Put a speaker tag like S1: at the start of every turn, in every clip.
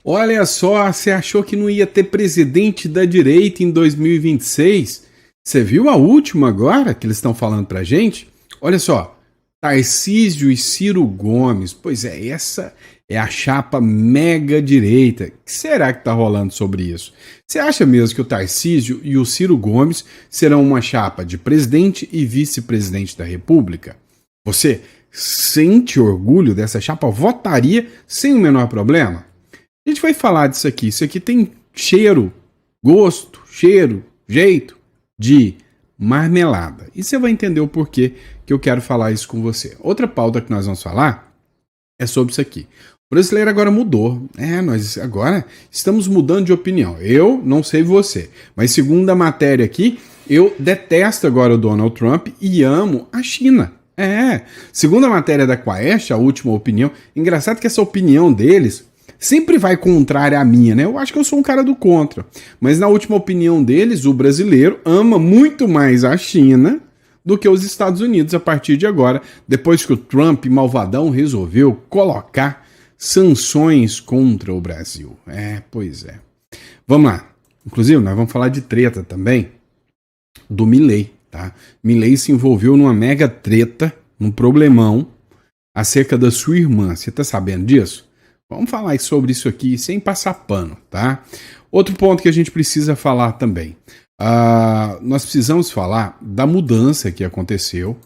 S1: Olha só, você achou que não ia ter presidente da direita em 2026? Você viu a última agora que eles estão falando pra gente? Olha só, Tarcísio e Ciro Gomes. Pois é, essa é a chapa mega direita. O que será que tá rolando sobre isso? Você acha mesmo que o Tarcísio e o Ciro Gomes serão uma chapa de presidente e vice-presidente da República? Você sente orgulho dessa chapa? Votaria sem o menor problema? A gente vai falar disso aqui. Isso aqui tem jeito de marmelada. E você vai entender o porquê que eu quero falar isso com você. Outra pauta que nós vamos falar é sobre isso aqui. O brasileiro agora mudou. Nós agora estamos mudando de opinião. Eu não sei você, mas segundo a matéria aqui, eu detesto agora o Donald Trump e amo a China. Segundo a matéria da Quaest, a última opinião, engraçado que essa opinião deles sempre vai contrária à minha, né? Eu acho que eu sou um cara do contra. Mas na última opinião deles, o brasileiro ama muito mais a China do que os Estados Unidos a partir de agora, depois que o Trump, malvadão, resolveu colocar sanções contra o Brasil. Pois é. Vamos lá. Inclusive, nós vamos falar de treta também do Milei, tá? Milei se envolveu numa mega treta, num problemão, acerca da sua irmã. Você tá sabendo disso? Vamos falar sobre isso aqui sem passar pano, tá? Outro ponto que a gente precisa falar também. Nós precisamos falar da mudança que aconteceu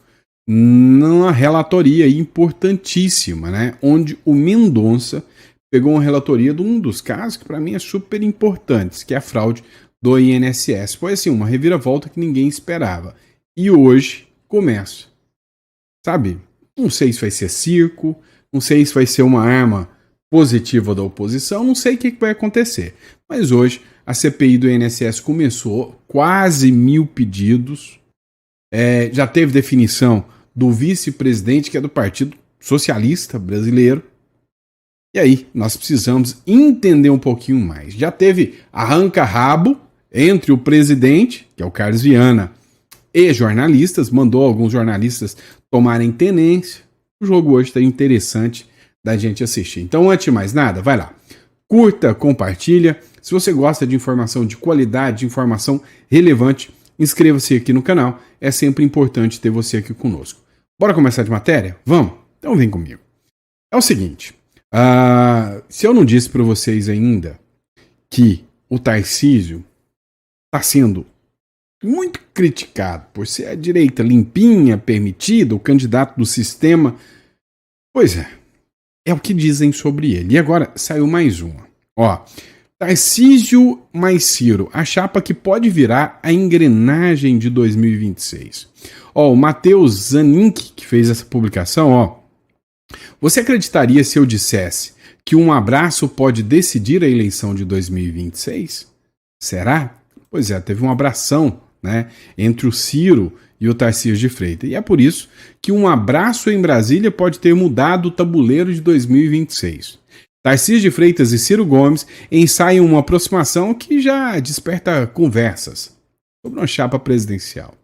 S1: numa relatoria importantíssima, né? Onde o Mendonça pegou uma relatoria de um dos casos que para mim é super importantes, que é a fraude do INSS. Foi assim, uma reviravolta que ninguém esperava. E hoje começa. Sabe? Não sei se vai ser circo, não sei se vai ser uma arma positiva da oposição, não sei o que vai acontecer. Mas hoje a CPI do INSS começou, quase 1.000 pedidos, já teve definição do vice-presidente, que é do Partido Socialista Brasileiro. E aí, nós precisamos entender um pouquinho mais. Já teve arranca-rabo entre o presidente, que é o Carlos Viana, e jornalistas, mandou alguns jornalistas tomarem tenência. O jogo hoje está interessante da gente assistir. Então, antes de mais nada, vai lá. Curta, compartilha. Se você gosta de informação de qualidade, de informação relevante, inscreva-se aqui no canal. É sempre importante ter você aqui conosco. Bora começar de matéria? Vamos? Então vem comigo. É o seguinte, se eu não disse para vocês ainda que o Tarcísio está sendo muito criticado por ser a direita limpinha, permitida, o candidato do sistema, pois é o que dizem sobre ele. E agora saiu mais uma. Tarcísio mais Ciro, a chapa que pode virar a engrenagem de 2026. O Matheus Zanink, que fez essa publicação, você acreditaria se eu dissesse que um abraço pode decidir a eleição de 2026? Será? Pois é, teve um abração, né, entre o Ciro e o Tarcísio de Freitas. E é por isso que um abraço em Brasília pode ter mudado o tabuleiro de 2026. Tarcísio de Freitas e Ciro Gomes ensaiam uma aproximação que já desperta conversas sobre uma chapa presidencial.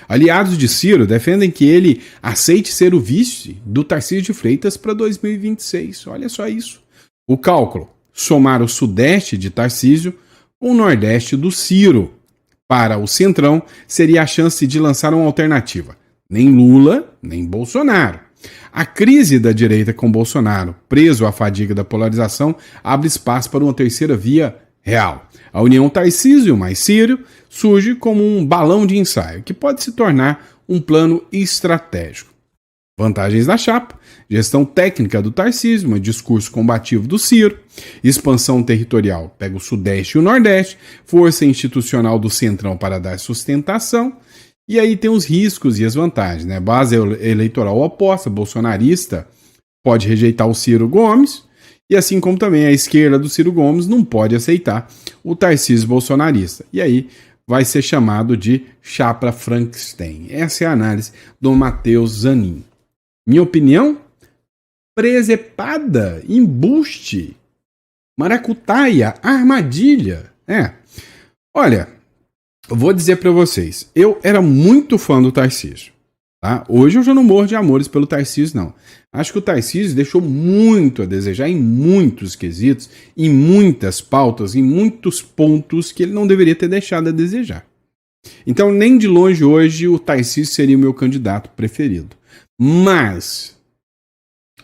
S1: Aliados de Ciro defendem que ele aceite ser o vice do Tarcísio de Freitas para 2026. Olha só isso. O cálculo: somar o sudeste de Tarcísio com o nordeste do Ciro. Para o Centrão, seria a chance de lançar uma alternativa. Nem Lula, nem Bolsonaro. A crise da direita com Bolsonaro, preso à fadiga da polarização, abre espaço para uma terceira via real. A união Tarcísio mais Ciro surge como um balão de ensaio, que pode se tornar um plano estratégico. Vantagens da chapa: gestão técnica do Tarcísio, um discurso combativo do Ciro, expansão territorial, pega o Sudeste e o Nordeste, força institucional do Centrão para dar sustentação, e aí tem os riscos e as vantagens, né? Base eleitoral oposta, bolsonarista, pode rejeitar o Ciro Gomes, e assim como também a esquerda do Ciro Gomes não pode aceitar o Tarcísio bolsonarista. E aí vai ser chamado de chapa Frankenstein. Essa é a análise do Matheus Zanin. Minha opinião? Presepada, embuste, maracutaia, armadilha. Olha, eu vou dizer para vocês, eu era muito fã do Tarcísio. Tá? Hoje eu já não morro de amores pelo Tarcísio, não. Acho que o Tarcísio deixou muito a desejar em muitos quesitos, em muitas pautas, em muitos pontos que ele não deveria ter deixado a desejar. Então, nem de longe hoje o Tarcísio seria o meu candidato preferido. Mas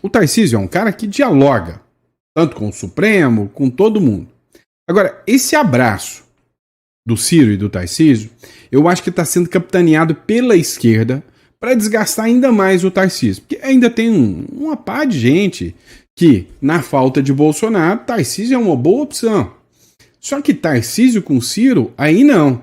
S1: o Tarcísio é um cara que dialoga, tanto com o Supremo, com todo mundo. Agora, esse abraço do Ciro e do Tarcísio, eu acho que está sendo capitaneado pela esquerda para desgastar ainda mais o Tarcísio. Porque ainda tem uma pá de gente que, na falta de Bolsonaro, Tarcísio é uma boa opção. Só que Tarcísio com Ciro, aí não.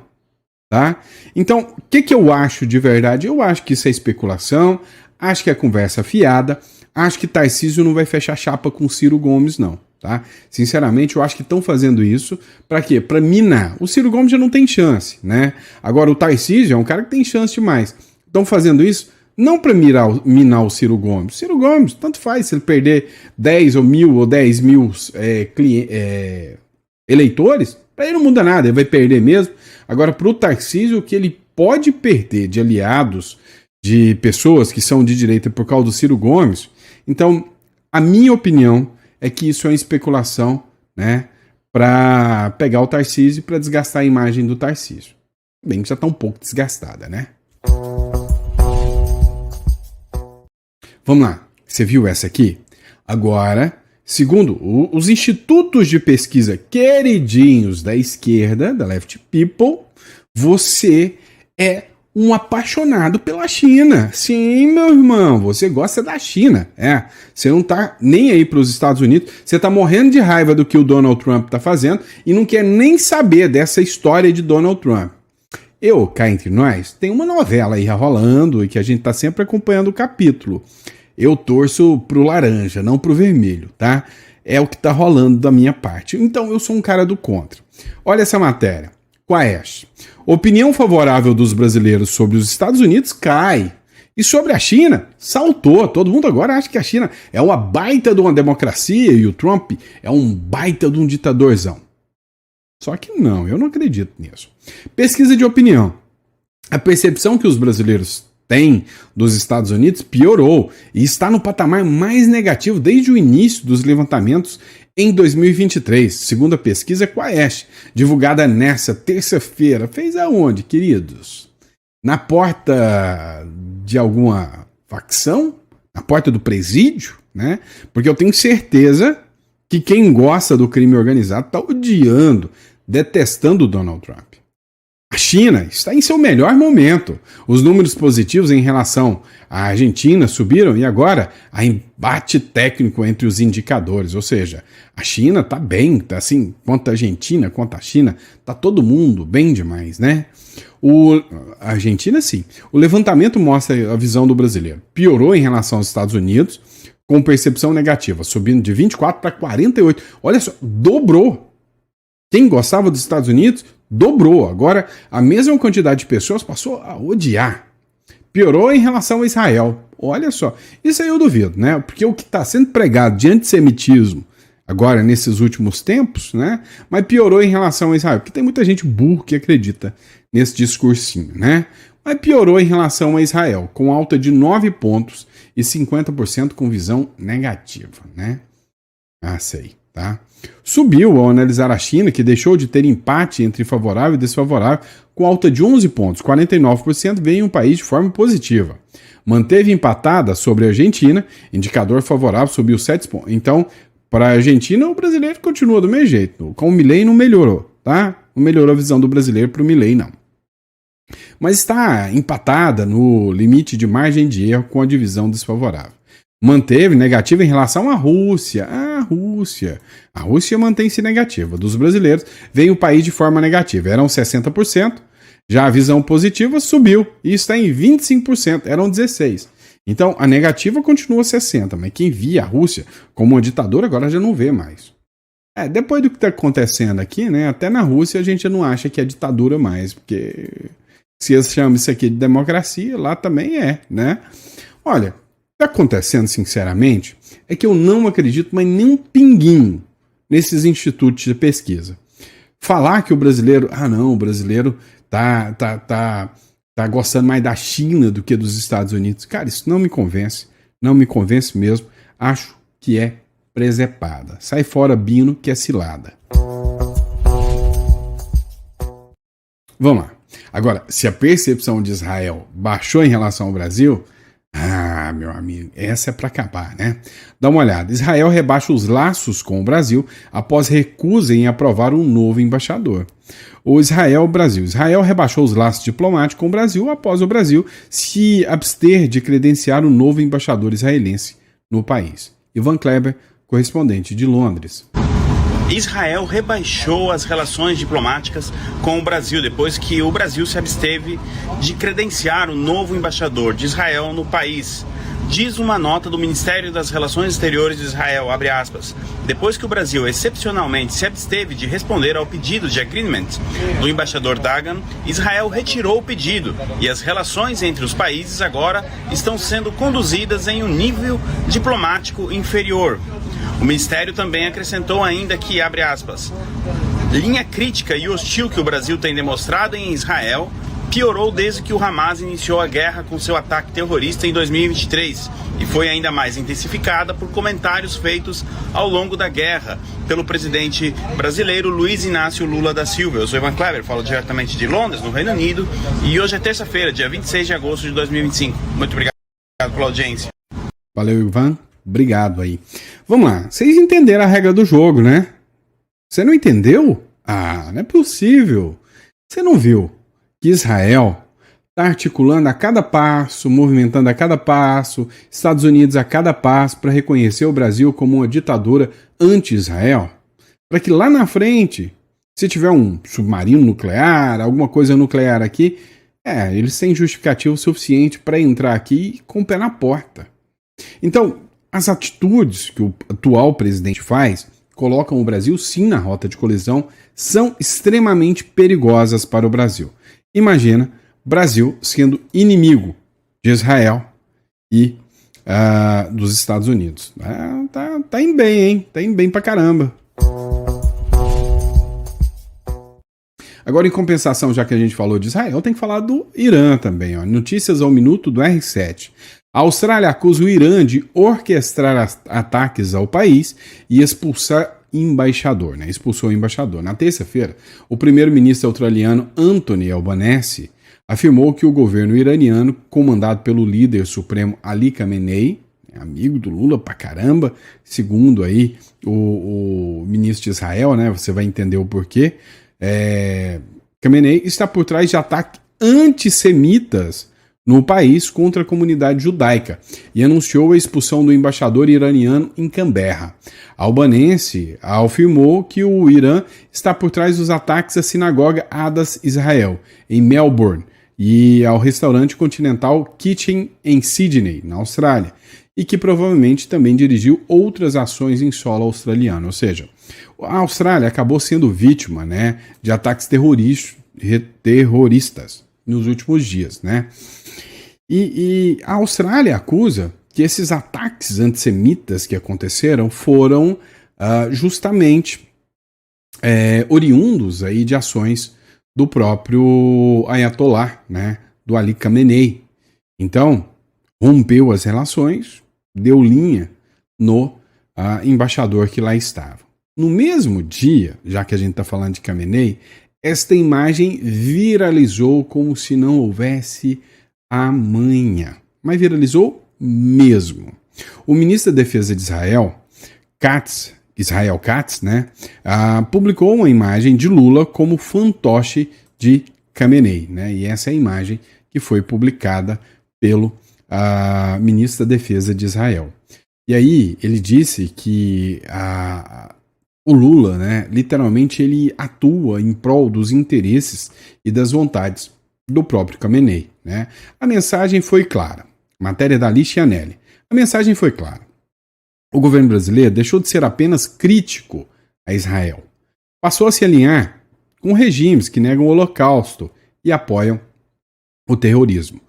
S1: Tá? Então, o que eu acho de verdade? Eu acho que isso é especulação, acho que é conversa fiada, acho que Tarcísio não vai fechar chapa com Ciro Gomes, não. Tá? Sinceramente, eu acho que estão fazendo isso para quê? Para minar. O Ciro Gomes já não tem chance, né? Agora, o Tarcísio é um cara que tem chance demais. Estão fazendo isso não para minar o Ciro Gomes. Ciro Gomes, tanto faz se ele perder 10 ou 1.000 ou 10 mil eleitores, para ele não muda nada, ele vai perder mesmo. Agora, para o Tarcísio, o que ele pode perder de aliados, de pessoas que são de direita por causa do Ciro Gomes, então, a minha opinião é que isso é uma especulação, né, para pegar o Tarcísio e para desgastar a imagem do Tarcísio. Bem que já está um pouco desgastada, né? Vamos lá, você viu essa aqui? Agora, segundo os institutos de pesquisa queridinhos da esquerda, da Left People, você é um apaixonado pela China. Sim, meu irmão, você gosta da China. Você não tá nem aí para os Estados Unidos, você tá morrendo de raiva do que o Donald Trump tá fazendo e não quer nem saber dessa história de Donald Trump. Eu, cá entre nós, tem uma novela aí rolando e que a gente tá sempre acompanhando o capítulo. Eu torço pro laranja, não pro vermelho, tá? É o que tá rolando da minha parte. Então eu sou um cara do contra. Olha essa matéria. Quaest. Opinião favorável dos brasileiros sobre os Estados Unidos cai. E sobre a China, saltou. Todo mundo agora acha que a China é uma baita de uma democracia e o Trump é um baita de um ditadorzão. Só que não, eu não acredito nisso. Pesquisa de opinião. A percepção que os brasileiros têm dos Estados Unidos piorou e está no patamar mais negativo desde o início dos levantamentos em 2023, segundo a pesquisa Quaest, divulgada nessa terça-feira. Fez aonde, queridos? Na porta de alguma facção? Na porta do presídio? Né? Porque eu tenho certeza que quem gosta do crime organizado está odiando, detestando o Donald Trump. A China está em seu melhor momento. Os números positivos em relação à Argentina subiram e agora há embate técnico entre os indicadores. Ou seja, a China está bem, tá assim, quanto a Argentina, quanto a China, está todo mundo bem demais, né? A Argentina, sim. O levantamento mostra a visão do brasileiro. Piorou em relação aos Estados Unidos, com percepção negativa, subindo de 24 para 48. Olha só, dobrou. Quem gostava dos Estados Unidos dobrou. Agora, a mesma quantidade de pessoas passou a odiar. Piorou em relação a Israel. Olha só. Isso aí eu duvido, né? Porque o que está sendo pregado de antissemitismo agora, nesses últimos tempos, né? Mas piorou em relação a Israel. Porque tem muita gente burra que acredita nesse discursinho, né? Mas piorou em relação a Israel, com alta de 9 pontos e 50% com visão negativa, né? Ah, sei, tá? Subiu ao analisar a China, que deixou de ter empate entre favorável e desfavorável, com alta de 11 pontos, 49% veio em um país de forma positiva. Manteve empatada sobre a Argentina, indicador favorável subiu 7 pontos. Então, para a Argentina, o brasileiro continua do mesmo jeito. Com o Milei não melhorou, tá? Não melhorou a visão do brasileiro para o Milei, não. Mas está empatada no limite de margem de erro com a divisão desfavorável. Manteve negativa em relação à Rússia. A Rússia mantém-se negativa. Dos brasileiros, veio o país de forma negativa. Eram 60%. Já a visão positiva subiu e está em 25%. Eram 16%. Então, a negativa continua 60%. Mas quem via a Rússia como uma ditadura agora já não vê mais. Depois do que está acontecendo aqui, né, até na Rússia a gente já não acha que é ditadura mais. Porque se eles chamam isso aqui de democracia, lá também é, né? Olha, o que está acontecendo, sinceramente, é que eu não acredito mais nem um pinguinho nesses institutos de pesquisa. Falar que o brasileiro... o brasileiro tá tá gostando mais da China do que dos Estados Unidos. Cara, isso não me convence. Não me convence mesmo. Acho que é presepada. Sai fora, Bino, que é cilada. Vamos lá. Agora, se a percepção de Israel baixou em relação ao Brasil, meu amigo, essa é para acabar, né? Dá uma olhada. Israel rebaixa os laços com o Brasil após recusa em aprovar um novo embaixador. Israel rebaixou os laços diplomáticos com o Brasil após o Brasil se abster de credenciar um novo embaixador israelense no país. Ivan Kleber, correspondente de Londres.
S2: Israel rebaixou as relações diplomáticas com o Brasil depois que o Brasil se absteve de credenciar o novo embaixador de Israel no país. Diz uma nota do Ministério das Relações Exteriores de Israel, abre aspas, depois que o Brasil excepcionalmente se absteve de responder ao pedido de agreement do embaixador Dagan, Israel retirou o pedido e as relações entre os países agora estão sendo conduzidas em um nível diplomático inferior. O Ministério também acrescentou ainda que, abre aspas, linha crítica e hostil que o Brasil tem demonstrado em Israel piorou desde que o Hamas iniciou a guerra com seu ataque terrorista em 2023 e foi ainda mais intensificada por comentários feitos ao longo da guerra pelo presidente brasileiro Luiz Inácio Lula da Silva. Eu sou Ivan Kleber, falo diretamente de Londres, no Reino Unido, e hoje é terça-feira, dia 26 de agosto de 2025. Muito obrigado pela audiência.
S1: Valeu, Ivan. Obrigado aí. Vamos lá. Vocês entenderam a regra do jogo, né? Você não entendeu? Não é possível. Você não viu que Israel está articulando a cada passo, movimentando a cada passo, Estados Unidos a cada passo para reconhecer o Brasil como uma ditadura anti-Israel? Para que lá na frente, se tiver um submarino nuclear, alguma coisa nuclear aqui, eles têm justificativo suficiente para entrar aqui com o pé na porta. Então, as atitudes que o atual presidente faz colocam o Brasil sim na rota de colisão, são extremamente perigosas para o Brasil. Imagina Brasil sendo inimigo de Israel e dos Estados Unidos. Tá indo bem, hein? Tá indo bem pra caramba. Agora, em compensação, já que a gente falou de Israel, tem que falar do Irã também. Ó. Notícias ao minuto do R7. A Austrália acusa o Irã de orquestrar ataques ao país e expulsar embaixador, né? Expulsou o embaixador. Na terça-feira, o primeiro-ministro australiano Anthony Albanese afirmou que o governo iraniano, comandado pelo líder supremo Ali Khamenei, amigo do Lula pra caramba, segundo aí o ministro de Israel, né? Você vai entender o porquê. Khamenei está por trás de ataques antissemitas no país contra a comunidade judaica e anunciou a expulsão do embaixador iraniano em Canberra. Albanese afirmou que o Irã está por trás dos ataques à sinagoga Adas Israel, em Melbourne, e ao restaurante continental Kitchen em Sydney, na Austrália, e que provavelmente também dirigiu outras ações em solo australiano. Ou seja, a Austrália acabou sendo vítima, né, de ataques terroristas nos últimos dias, né? E a Austrália acusa que esses ataques antissemitas que aconteceram foram justamente oriundos aí de ações do próprio Ayatollah, né, do Ali Khamenei. Então, rompeu as relações, deu linha no embaixador que lá estava. No mesmo dia, já que a gente está falando de Khamenei, esta imagem viralizou como se não houvesse amanhã. Mas viralizou mesmo. O ministro da Defesa de Israel, Israel Katz, né, publicou uma imagem de Lula como fantoche de Khamenei, né, e essa é a imagem que foi publicada pelo ministro da Defesa de Israel. E aí ele disse que o Lula, né, literalmente ele atua em prol dos interesses e das vontades do próprio Khamenei, né? A mensagem foi clara. Matéria da Alice Anelli. A mensagem foi clara. O governo brasileiro deixou de ser apenas crítico a Israel. Passou a se alinhar com regimes que negam o Holocausto e apoiam o terrorismo.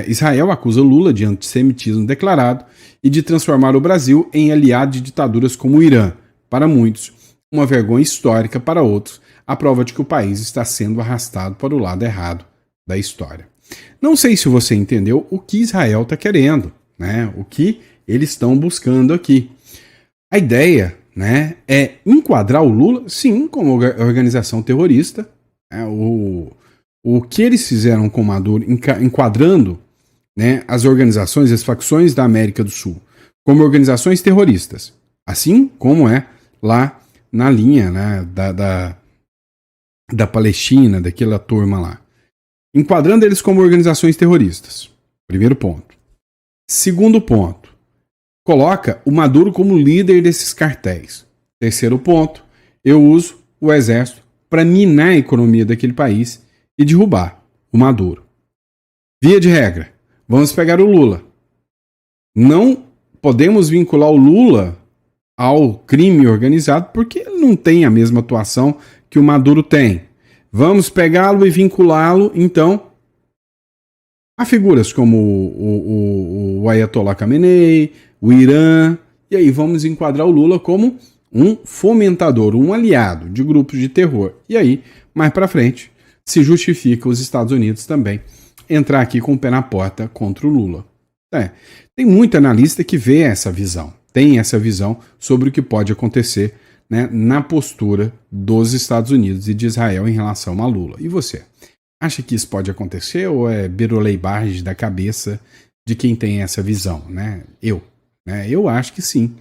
S1: Israel acusa Lula de antissemitismo declarado e de transformar o Brasil em aliado de ditaduras como o Irã. Para muitos, uma vergonha histórica para outros, a prova de que o país está sendo arrastado para o lado errado da história. Não sei se você entendeu o que Israel está querendo, né? O que eles estão buscando aqui. A ideia, né, é enquadrar o Lula, sim, como organização terrorista. Né? O que eles fizeram com Maduro, enquadrando, né, as organizações, as facções da América do Sul como organizações terroristas, assim como é lá na linha, né, da Palestina, daquela turma lá. Enquadrando eles como organizações terroristas. Primeiro ponto. Segundo ponto. Coloca o Maduro como líder desses cartéis. Terceiro ponto. Eu uso o exército para minar a economia daquele país e derrubar o Maduro. Via de regra, vamos pegar o Lula. Não podemos vincular o Lula ao crime organizado porque ele não tem a mesma atuação que o Maduro tem. Vamos pegá-lo e vinculá-lo, então, a figuras como o Ayatollah Khamenei, o Irã, e aí vamos enquadrar o Lula como um fomentador, um aliado de grupos de terror. E aí, mais para frente, se justifica os Estados Unidos também entrar aqui com o pé na porta contra o Lula. Tem muito analista que vê essa visão, tem essa visão sobre o que pode acontecer, né, na postura dos Estados Unidos e de Israel em relação a Lula. E você? Acha que isso pode acontecer ou é beroleibagem da cabeça de quem tem essa visão? Né? Eu acho que sim.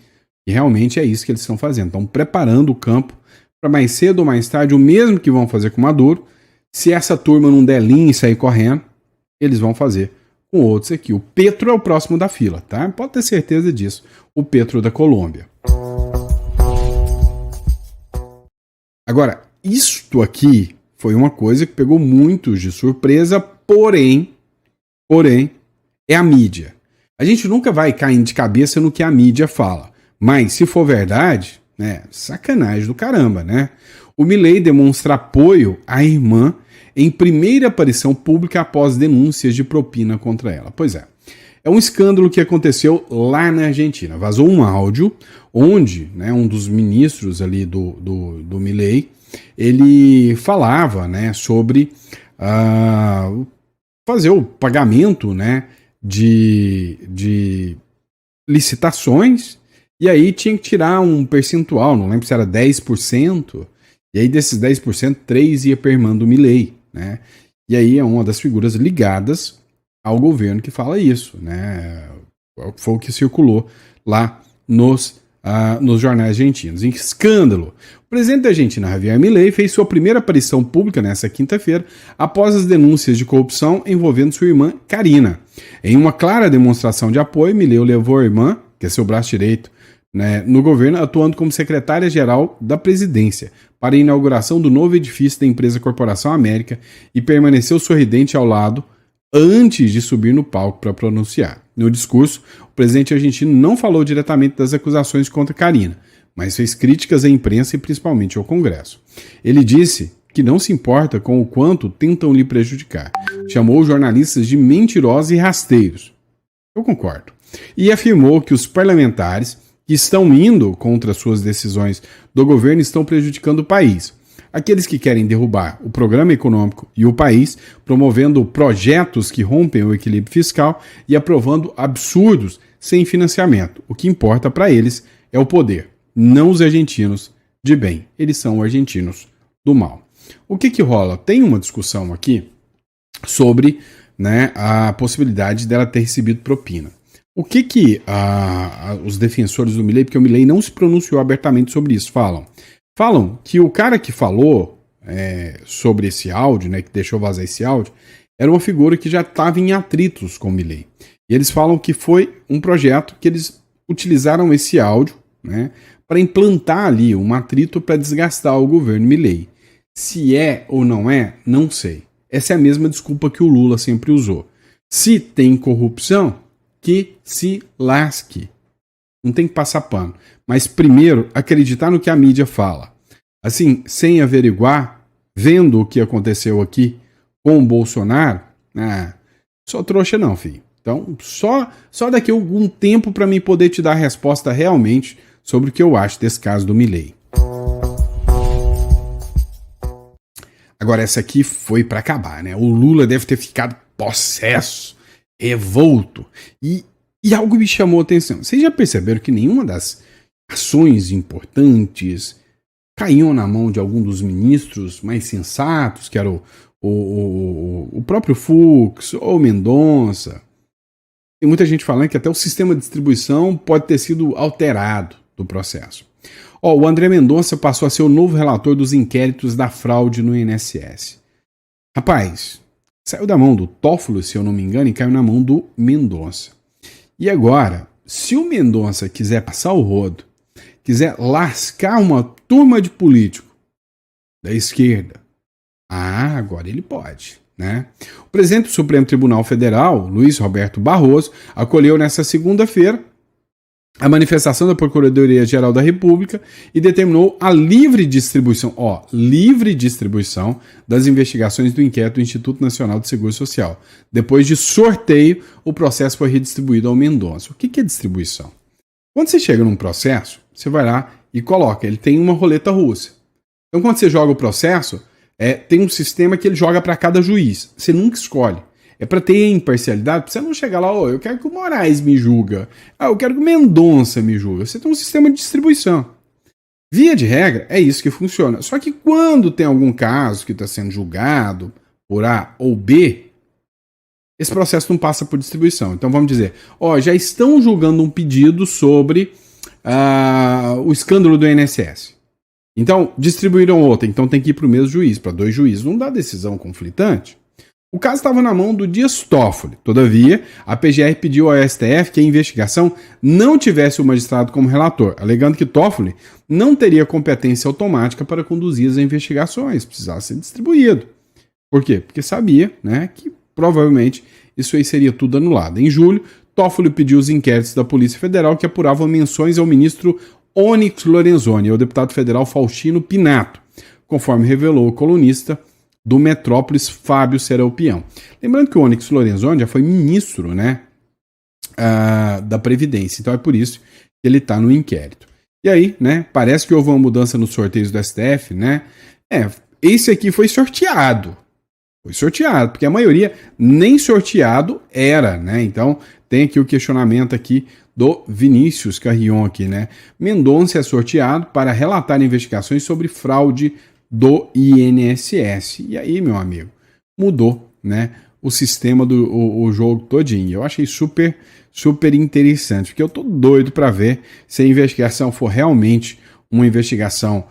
S1: E realmente é isso que eles estão fazendo. Estão preparando o campo para mais cedo ou mais tarde, o mesmo que vão fazer com Maduro, se essa turma não der linha e sair correndo, eles vão fazer com outros aqui. O Petro é o próximo da fila, tá? Pode ter certeza disso. O Petro da Colômbia. Agora, isto aqui foi uma coisa que pegou muitos de surpresa, porém, é a mídia. A gente nunca vai cair de cabeça no que a mídia fala, mas se for verdade, né, sacanagem do caramba, né? O Milei demonstra apoio à irmã em primeira aparição pública após denúncias de propina contra ela. Pois é. É um escândalo que aconteceu lá na Argentina. Vazou um áudio onde, né, um dos ministros ali do Milei, ele falava, né, sobre fazer o pagamento, né, de licitações, e aí tinha que tirar um percentual, não lembro se era 10%, e aí desses 10%, 3% ia para a irmã do Milei, né? E aí é uma das figuras ligadas ao governo que fala isso, né? Foi o que circulou lá nos jornais argentinos. Em escândalo. O presidente da Argentina, Javier Milei, fez sua primeira aparição pública nesta quinta-feira após as denúncias de corrupção envolvendo sua irmã Karina. Em uma clara demonstração de apoio, Milei levou a irmã, que é seu braço direito, né, no governo, atuando como secretária-geral da presidência para a inauguração do novo edifício da empresa Corporação América e permaneceu sorridente ao lado antes de subir no palco para pronunciar. No discurso, o presidente argentino não falou diretamente das acusações contra Karina, mas fez críticas à imprensa e principalmente ao Congresso. Ele disse que não se importa com o quanto tentam lhe prejudicar. Chamou os jornalistas de mentirosos e rasteiros. Eu concordo. E afirmou que os parlamentares que estão indo contra suas decisões do governo estão prejudicando o país. Aqueles que querem derrubar o programa econômico e o país, promovendo projetos que rompem o equilíbrio fiscal e aprovando absurdos sem financiamento. O que importa para eles é o poder, não os argentinos de bem. Eles são argentinos do mal. O que rola? Tem uma discussão aqui sobre, né, a possibilidade dela ter recebido propina. O que os defensores do Milei, porque o Milei não se pronunciou abertamente sobre isso, falam que o cara que falou sobre esse áudio, né, que deixou vazar esse áudio, era uma figura que já estava em atritos com o Milei. E eles falam que foi um projeto que eles utilizaram esse áudio, né, para implantar ali um atrito para desgastar o governo Milei. Se é ou não é, não sei. Essa é a mesma desculpa que o Lula sempre usou. Se tem corrupção, que se lasque. Não tem que passar pano. Mas primeiro, acreditar no que a mídia fala. Assim, sem averiguar, vendo o que aconteceu aqui com o Bolsonaro, só trouxa não, filho. Então, só daqui a algum tempo para mim poder te dar a resposta realmente sobre o que eu acho desse caso do Milei. Agora, essa aqui foi para acabar, né? O Lula deve ter ficado possesso, revolto. E algo me chamou a atenção. Vocês já perceberam que nenhuma das ações importantes caíam na mão de algum dos ministros mais sensatos, que era o próprio Fux ou Mendonça? Tem muita gente falando que até o sistema de distribuição pode ter sido alterado do processo. O André Mendonça passou a ser o novo relator dos inquéritos da fraude no INSS. Rapaz, saiu da mão do Toffoli, se eu não me engano, e caiu na mão do Mendonça. E agora, se o Mendonça quiser passar o rodo, quiser lascar uma turma de político da esquerda, agora ele pode, né? O presidente do Supremo Tribunal Federal, Luiz Roberto Barroso, acolheu nesta segunda-feira a manifestação da Procuradoria-Geral da República e determinou a livre distribuição das investigações do inquérito do Instituto Nacional de Seguro Social. Depois de sorteio, o processo foi redistribuído ao Mendonça. O que é distribuição? Quando você chega num processo, você vai lá e coloca, ele tem uma roleta russa. Então quando você joga o processo, tem um sistema que ele joga para cada juiz. Você nunca escolhe. É para ter imparcialidade, para você não chegar lá, eu quero que o Moraes me julga, eu quero que o Mendonça me julga. Você tem um sistema de distribuição. Via de regra, é isso que funciona. Só que quando tem algum caso que está sendo julgado por A ou B, esse processo não passa por distribuição. Então vamos dizer, já estão julgando um pedido sobre o escândalo do INSS. Então, distribuíram outra, então tem que ir para o mesmo juiz, para 2 juízes. Não dá decisão conflitante. O caso estava na mão do Dias Toffoli. Todavia, a PGR pediu ao STF que a investigação não tivesse o magistrado como relator, alegando que Toffoli não teria competência automática para conduzir as investigações, precisava ser distribuído. Por quê? Porque sabia, né, que provavelmente isso aí seria tudo anulado. Em julho, Toffoli pediu os inquéritos da Polícia Federal que apuravam menções ao ministro Onyx Lorenzoni e ao deputado federal Faustino Pinato, conforme revelou o colunista do Metrópolis, Fábio Serapião. Lembrando que o Onyx Lorenzoni já foi ministro, né, da Previdência, então é por isso que ele está no inquérito. E aí, né, parece que houve uma mudança nos sorteios do STF, né, esse aqui foi sorteado, porque a maioria nem sorteado era, né, então tem aqui o questionamento aqui do Vinícius Carrion aqui, né, Mendonça é sorteado para relatar investigações sobre fraude do INSS. E aí, meu amigo, mudou, né, o sistema o jogo todinho. Eu achei super, super interessante, porque eu tô doido para ver se a investigação for realmente uma investigação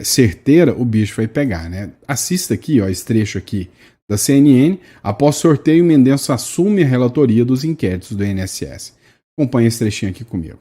S1: certeira, o bicho vai pegar, né? Assista aqui, esse trecho aqui da CNN. Após sorteio, Mendonça assume a relatoria dos inquéritos do INSS. Acompanhe esse trechinho aqui comigo.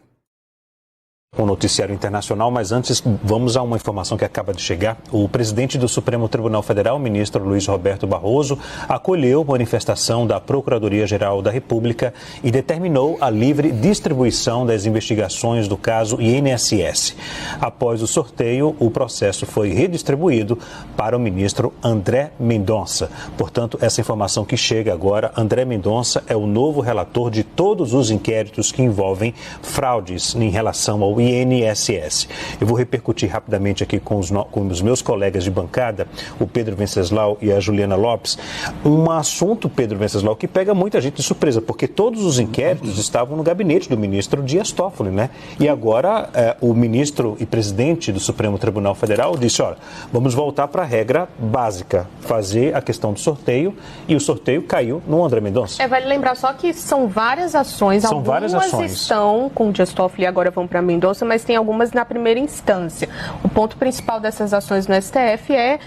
S3: O noticiário internacional, mas antes vamos a uma informação que acaba de chegar. O presidente do Supremo Tribunal Federal, ministro Luiz Roberto Barroso, acolheu a manifestação da Procuradoria-Geral da República e determinou a livre distribuição das investigações do caso INSS. Após o sorteio, o processo foi redistribuído para o ministro André Mendonça. Portanto, essa informação que chega agora, André Mendonça é o novo relator de todos os inquéritos que envolvem fraudes em relação ao INSS. Eu vou repercutir rapidamente aqui com os meus colegas de bancada, o Pedro Venceslau e a Juliana Lopes, um assunto, Pedro Venceslau, que pega muita gente de surpresa, porque todos os inquéritos estavam no gabinete do ministro Dias Toffoli, né? E agora o ministro e presidente do Supremo Tribunal Federal disse, vamos voltar para a regra básica, fazer a questão do sorteio, e o sorteio caiu no André Mendonça.
S4: Vale lembrar só que são várias ações, algumas estão com o Dias Toffoli e agora vão para Mendonça, mas tem algumas na primeira instância. O ponto principal dessas ações no STF é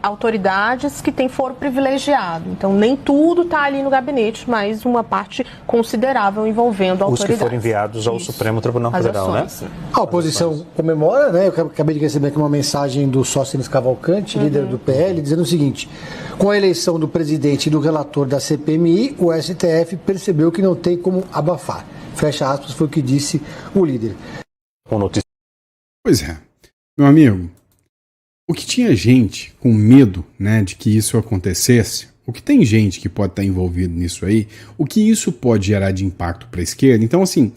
S4: autoridades que têm foro privilegiado. Então, nem tudo está ali no gabinete, mas uma parte considerável envolvendo autoridades.
S3: Os que foram enviados ao Supremo Tribunal Federal, ações, né?
S5: A oposição comemora, né? Eu acabei de receber aqui uma mensagem do Sóstenes Cavalcante, líder do PL, dizendo o seguinte: com a eleição do presidente e do relator da CPMI, o STF percebeu que não tem como abafar. Fecha aspas, foi o que disse o líder.
S1: Pois é, meu amigo, o que tinha gente com medo, né, de que isso acontecesse, o que tem gente que pode estar envolvido nisso aí, o que isso pode gerar de impacto para a esquerda. Então, assim,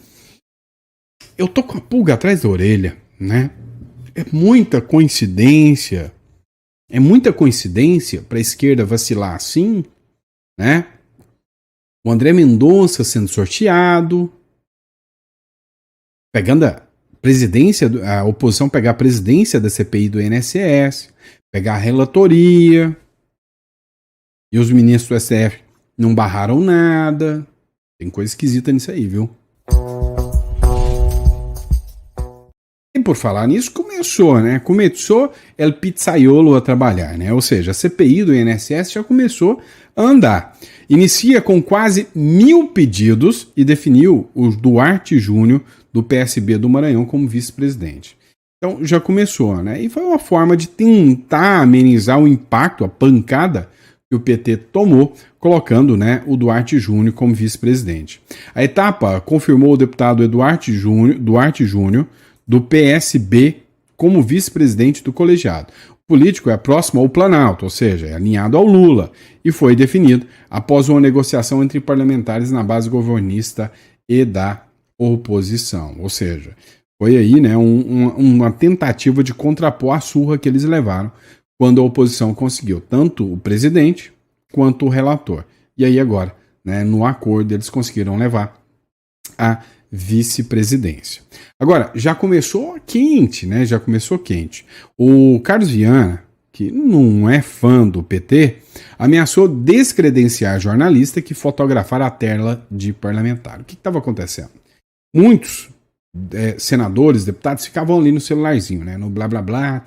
S1: eu tô com a pulga atrás da orelha, né? É muita coincidência É muita coincidência para a esquerda vacilar assim, né? O André Mendonça sendo sorteado, pegando a presidência, a oposição pegar a presidência da CPI do INSS, pegar a relatoria, e os ministros do STF não barraram nada. Tem coisa esquisita nisso aí, viu? E por falar nisso, começou, né? Começou el pizzaiolo a trabalhar, né? Ou seja, a CPI do INSS já começou a andar. Inicia com quase 1.000 pedidos e definiu o Duarte Júnior do PSB do Maranhão como vice-presidente. Então já começou, né? E foi uma forma de tentar amenizar o impacto, a pancada que o PT tomou, colocando, né, o Duarte Júnior como vice-presidente. A etapa confirmou o deputado Duarte Júnior do PSB como vice-presidente do colegiado. O político é próximo ao Planalto, ou seja, é alinhado ao Lula, e foi definido após uma negociação entre parlamentares na base governista e da oposição. Ou seja, foi aí, né, uma tentativa de contrapor a surra que eles levaram quando a oposição conseguiu tanto o presidente quanto o relator. E aí agora, né, no acordo, eles conseguiram levar a vice-presidência. Agora, já começou quente, né? Já começou quente. O Carlos Viana, que não é fã do PT, ameaçou descredenciar jornalista que fotografara a tela de parlamentar. O que estava acontecendo? Muitos senadores, deputados, ficavam ali no celularzinho, né? No blá blá blá,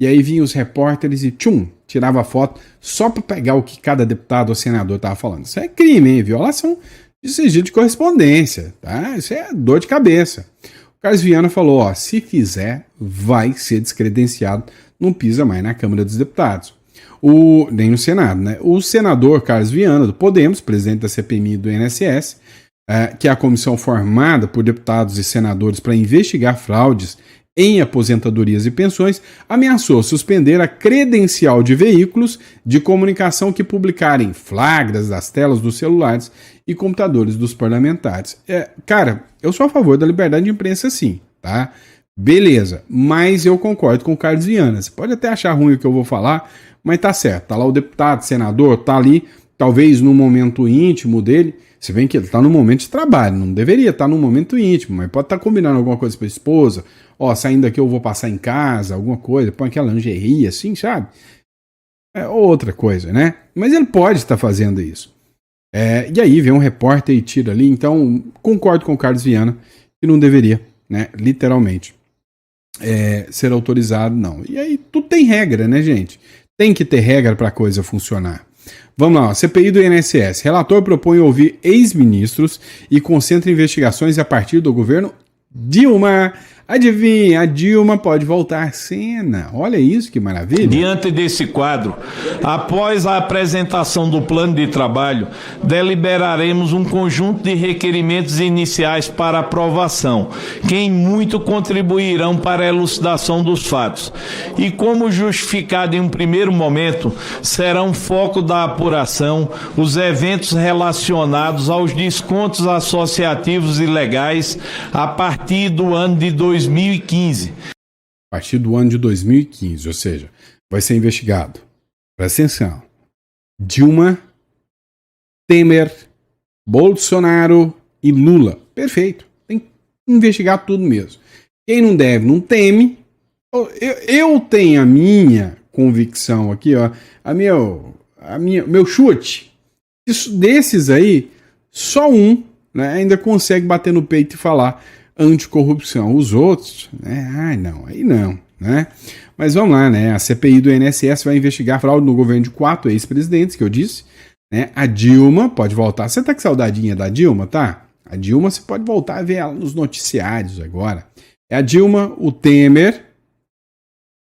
S1: e aí vinham os repórteres e tirava a foto só para pegar o que cada deputado ou senador estava falando. Isso é crime, hein? Violação de sigilo de correspondência, tá? Isso é dor de cabeça. O Carlos Viana falou, ó, se fizer, vai ser descredenciado, não pisa mais na Câmara dos Deputados. Nem no Senado, né? O senador Carlos Viana, do Podemos, presidente da CPMI do INSS, que é a comissão formada por deputados e senadores para investigar fraudes em aposentadorias e pensões, ameaçou suspender a credencial de veículos de comunicação que publicarem flagras das telas dos celulares e computadores dos parlamentares. Cara, eu sou a favor da liberdade de imprensa sim, tá? Beleza, mas eu concordo com o Carlos Viana. Você pode até achar ruim o que eu vou falar, mas tá certo. Tá lá o deputado, senador, tá ali, talvez no momento íntimo dele. Se bem que ele tá no momento de trabalho, não deveria estar no momento íntimo, mas pode estar combinando alguma coisa pra esposa. Ó, saindo daqui eu vou passar em casa, alguma coisa, põe aquela lingerie assim, sabe? É outra coisa, né? Mas ele pode estar fazendo isso. E aí vem um repórter e tira ali, então concordo com o Carlos Viana que não deveria, né, literalmente, ser autorizado, não. E aí tudo tem regra, né, gente? Tem que ter regra para a coisa funcionar. Vamos lá, CPI do INSS. Relator propõe ouvir ex-ministros e concentra investigações a partir do governo Dilma. Adivinha, a Dilma pode voltar à cena. Olha isso, que maravilha.
S6: Diante desse quadro, após a apresentação do plano de trabalho, deliberaremos um conjunto de requerimentos iniciais para aprovação, que em muito contribuirão para a elucidação dos fatos. E como justificado em um primeiro momento, serão foco da apuração os eventos relacionados aos descontos associativos e legais a partir do ano de 2015.
S1: A partir do ano de 2015, ou seja, vai ser investigado. Presta atenção. Dilma, Temer, Bolsonaro e Lula. Perfeito. Tem que investigar tudo mesmo. Quem não deve, não teme. Eu tenho a minha convicção aqui, ó. Meu chute. Desses aí, só um, né, ainda consegue bater no peito e falar anticorrupção. Os outros, né? Ai, não, aí não, né? Mas vamos lá, né? A CPI do INSS vai investigar fraude no governo de 4 ex-presidentes, que eu disse, né? A Dilma pode voltar. Você tá com saudadinha da Dilma, tá? A Dilma você pode voltar a ver ela nos noticiários agora. É a Dilma, o Temer,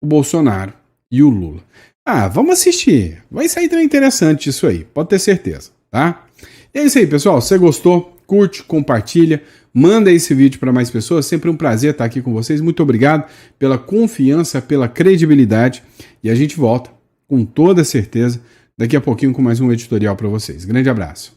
S1: o Bolsonaro e o Lula. Vamos assistir. Vai sair tão interessante isso aí, pode ter certeza, tá? E é isso aí, pessoal. Se você gostou, curte, compartilha. Manda esse vídeo para mais pessoas, sempre um prazer estar aqui com vocês. Muito obrigado pela confiança, pela credibilidade. E a gente volta, com toda certeza, daqui a pouquinho com mais um editorial para vocês. Grande abraço.